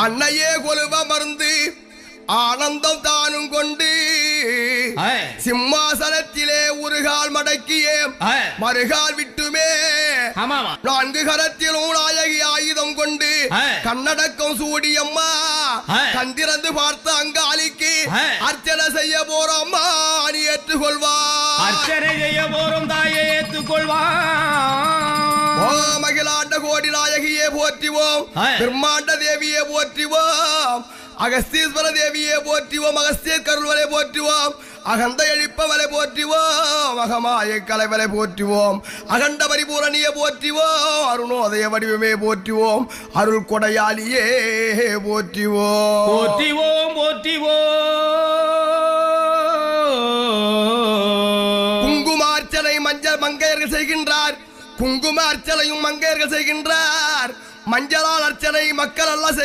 அன்னையே கொலுவ மருந்து ஆனந்தம் தானும் கொண்டு சிம்மாசனத்திலே ஒரு கால் மடக்கியே மறுகால் விட்டுமே 4 கரத்திலும் நாயகி ஆயுதம் கொண்டு கண்ணடக்கம் சூடியம்மா கந்திரந்து பார்த்த அங்காளிக்கு அர்ச்சனை செய்ய போறோம்மா நீ ஏற்றுக்கொள்வா அர்ச்சனை செய்ய போறோம் தாயே ஏற்றுக்கொள்வா ஓ மகிழாண்ட கோடி நாயகியே போற்றிவோம் பிரம்மாண்ட தேவியே போற்றிவோம் அகஸ்தீஸ்வர தேவியே போற்றிவோம் அகஸ்திய கருள்வரை போற்றுவோம் அகந்த எழுப்பவரை போற்றுவோம் அகமாய கலைவரை போற்றுவோம் அகண்ட பரிபூரணியை போற்றுவோம் அருணோதய வடிவமே போற்றுவோம் அருள் கொடையாளியே போற்றுவோம் போற்றிவோம் குங்குமார்ச்சனை மஞ்சள் மங்கையர்கள் செய்கின்றார் குங்கும அர்ச்சனையும் மங்கையர்கள் செய்கின்றார் மஞ்சளால் அர்ச்சனை மக்கள் எல்லாம்